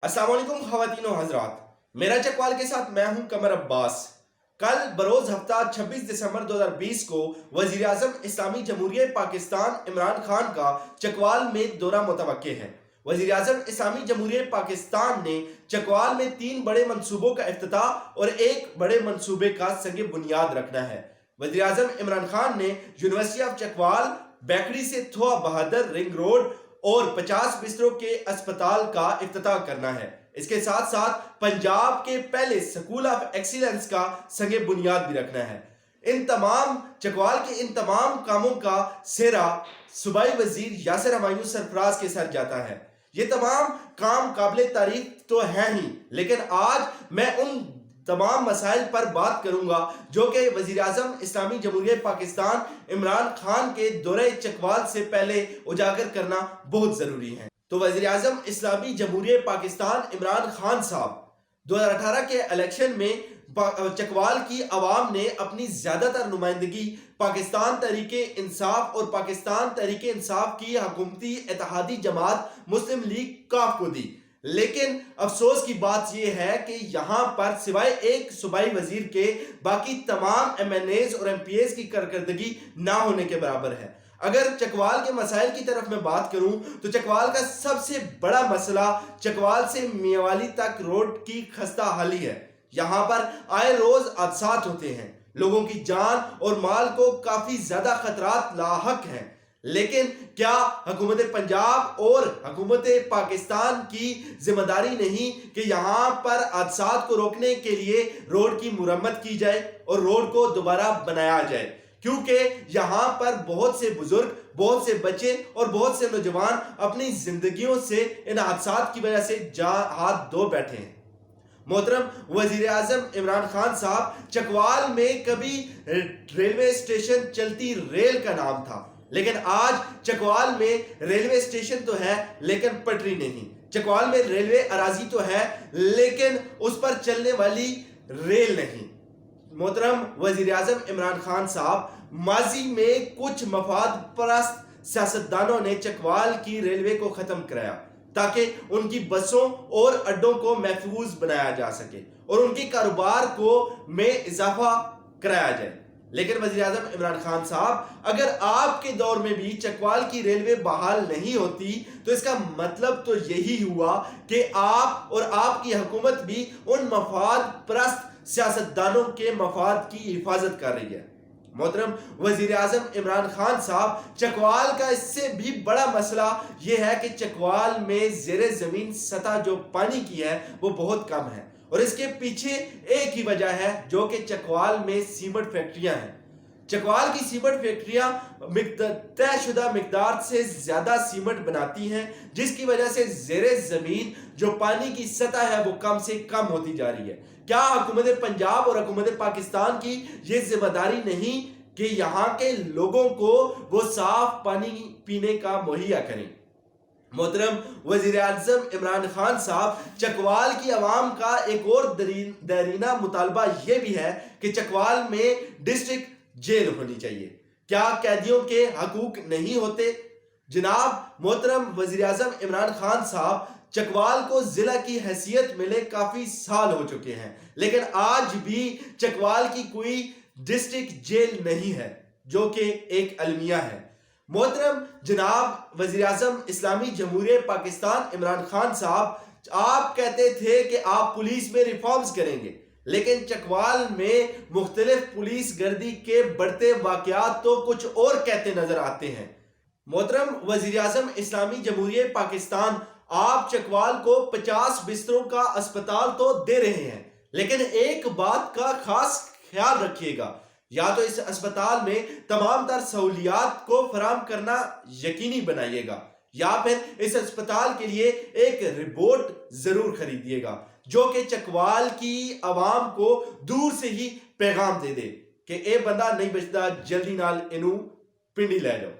अस्सलाम वालेकुम ख़वातीन व हज़रात, मेरा चकवाल के साथ मैं हूं कमर अब्बास। कल बरोज़ हफ्ता 26 दिसंबर 2020 को वज़ीर आज़म इस्लामी जमहूरियत पाकिस्तान इमरान खान का चकवाल में दौरा मुतवक्के है। वज़ीर आज़म इस्लामी जमहूरियत पाकिस्तान ने चकवाल में 3 बड़े मंसूबों का इफ्तिताह और एक बड़े मंसूबे का संग बुनियाद रखना है। वज़ीर आज़म इमरान खान ने यूनिवर्सिटी ऑफ चकवाल, बेकरी से थोआ बहादुर रिंग रोड और 50 बिस्तरों के अस्पताल का इफ्तिताह करना है। इसके साथ साथ पंजाब के पहले स्कूल ऑफ एक्सीलेंस का संग बुनियाद भी रखना है। चकवाल के इन तमाम कामों का सेहरा सूबाई वजीर यासिर हमायूं सरफराज के सर जाता है। ये तमाम काम काबिल तारीफ तो हैं ही, लेकिन आज मैं उन तमाम मसाइल पर बात करूंगा जो कि वज़ीर आज़म इस्लामी जमहूरियत पाकिस्तान इमरान खान के दौरे चकवाल से पहले उजागर करना बहुत ज़रूरी है। तो वज़ीर आज़म इस्लामी जमहूरियत पाकिस्तान इमरान खान साहब 2018 के इलेक्शन में चकवाल की आवाम ने अपनी ज़्यादातर नुमाइंदगी पाकिस्तान तहरीके इंसाफ और पाकिस्तान तहरीके इंसाफ की हुकूमती इत्तेहादी जमात मुस्लिम लीग काफ को दी। लेकिन अफसोस की बात यह है कि यहाँ पर सिवाय एक सूबाई वजीर के बाकी तमाम MNAs और MPAs की कारकर्दगी ना होने के बराबर है। अगर चकवाल के मसाइल की तरफ मैं बात करूं तो चकवाल का सबसे बड़ा मसला चकवाल से मियावाली तक रोड की खस्ता हाली है। यहाँ पर आए रोज हादसात होते हैं, लोगों की जान और माल को काफी ज्यादा खतरात लाहक हैं। लेकिन क्या हुकूमत पंजाब और हुकूमत पाकिस्तान की जिम्मेदारी नहीं कि यहाँ पर हादसात को रोकने के लिए रोड की मुरम्मत की जाए और रोड को दोबारा बनाया जाए, क्योंकि यहाँ पर बहुत से बुजुर्ग, बहुत से बच्चे और बहुत से नौजवान अपनी जिंदगियों से इन हादसात की वजह से हाथ धो बैठे हैं। मोहतरम वजीर आजम इमरान खान साहब, चकवाल में कभी रेलवे स्टेशन चलती रेल का नाम था, लेकिन आज चकवाल में रेलवे स्टेशन तो है लेकिन पटरी नहीं। चकवाल में रेलवे अराजी तो है लेकिन उस पर चलने वाली रेल नहीं। मोहतरम वजीर आजम इमरान खान साहब, माजी में कुछ मफाद परस्त सियासतदानों ने चकवाल की रेलवे को खत्म कराया ताकि उनकी बसों और अड्डों को महफूज बनाया जा सके और उनके कारोबार को में इजाफा कराया जाए। लेकिन वज़ीर आज़म इमरान खान साहब, अगर आपके दौर में भी चकवाल की रेलवे बहाल नहीं होती तो इसका मतलब तो यही हुआ कि आप और आपकी हुकूमत भी उन मफाद परस्त सियासतदानों के मफाद की हिफाजत कर रही है। मोहतरम वज़ीर आज़म इमरान खान साहब, चकवाल का इससे भी बड़ा मसला यह है कि चकवाल में ज़ेरे ज़मीन सतह जो पानी की है वो बहुत कम है और इसके पीछे एक ही वजह है जो कि चकवाल में सीमेंट फैक्ट्रियां हैं। चकवाल की सीमेंट फैक्ट्रियां तयशुदा मिकदार से ज्यादा सीमेंट बनाती हैं, जिसकी वजह से ज़ेरे ज़मीन जो पानी की सतह है वो कम से कम होती जा रही है। क्या हुकूमत पंजाब और हुकूमत पाकिस्तान की ये जिम्मेदारी नहीं कि यहाँ के लोगों को वो साफ पानी पीने का मुहैया करें? मोहतरम वज़ीर आज़म इमरान खान साहब, चकवाल की आवाम का एक और दरीना मुतालबा यह भी है कि चकवाल में डिस्ट्रिक्ट जेल होनी चाहिए। क्या कैदियों के हकूक नहीं होते? जनाब मोहतरम वज़ीर आज़म इमरान खान साहब, चकवाल को जिला की हैसियत मिले काफी साल हो चुके हैं, लेकिन आज भी चकवाल की कोई डिस्ट्रिक्ट जेल नहीं है जो कि एक अलमिया है। मोहतरम जनाब वज़ीर आज़म इस्लामी जमहूरियत पाकिस्तान इमरान खान साहब, आप कहते थे कि आप पुलिस में रिफॉर्म्स करेंगे, लेकिन चकवाल में मुख्तलिफ पुलिस गर्दी के बढ़ते वाकयात तो कुछ और कहते नजर आते हैं। मोहतरम वज़ीर आज़म इस्लामी जमहूरियत पाकिस्तान, आप चकवाल को 50 बिस्तरों का अस्पताल तो दे रहे हैं, लेकिन एक बात का खास ख्याल रखिएगा, या तो इस अस्पताल में तमाम तर सहूलियात को फराम करना यकीनी बनाइएगा, या फिर इस अस्पताल के लिए एक रिपोर्ट जरूर खरीदिएगा जो कि चकवाल की आवाम को दूर से ही पैगाम दे दे कि ए बंदा नहीं बचता, जल्दी नाल इनू पिंडी ले जाओ।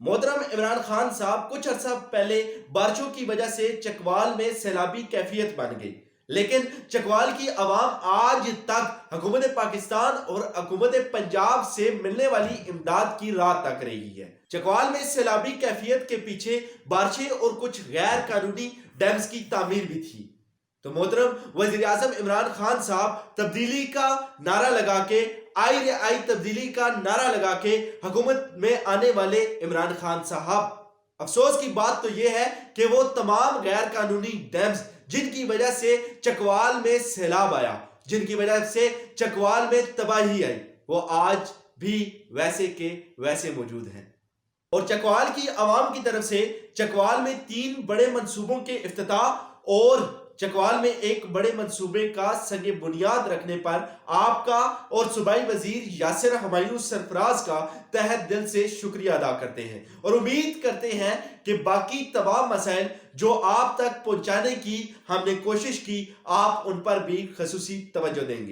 मोहतरम इमरान खान साहब, कुछ अर्सा पहले बारिशों की वजह से चकवाल में सैलाबी कैफियत बन गई, लेकिन चकवाल की आवाम आज तक हुकूमत पाकिस्तान और हुकूमत पंजाब से मिलने वाली इमदाद की राह तक रही है। चकवाल में सैलाबी कैफियत के पीछे बारिशें और कुछ गैर कानूनी डैम्स की तामीर भी थी, تو محترم وزیر اعظم عمران خان صاحب تبدیلی کا نعرہ لگا کے آئی رے آئی تبدیلی کا نعرہ لگا کے حکومت میں آنے والے عمران خان صاحب، افسوس کی بات تو یہ ہے کہ وہ تمام غیر قانونی ڈیمز جن کی وجہ سے چکوال میں سیلاب آیا، جن کی وجہ سے چکوال میں تباہی آئی، وہ آج بھی ویسے کے ویسے موجود ہیں۔ اور چکوال کی عوام کی طرف سے چکوال میں 3 بڑے منصوبوں کے افتتاح اور چکوال میں ایک بڑے منصوبے کا سنگ بنیاد رکھنے پر آپ کا اور صوبائی وزیر یاسر ہمایوں سرفراز کا تہہ دل سے شکریہ ادا کرتے ہیں، اور امید کرتے ہیں کہ باقی تمام مسائل جو آپ تک پہنچانے کی ہم نے کوشش کی، آپ ان پر بھی خصوصی توجہ دیں گے۔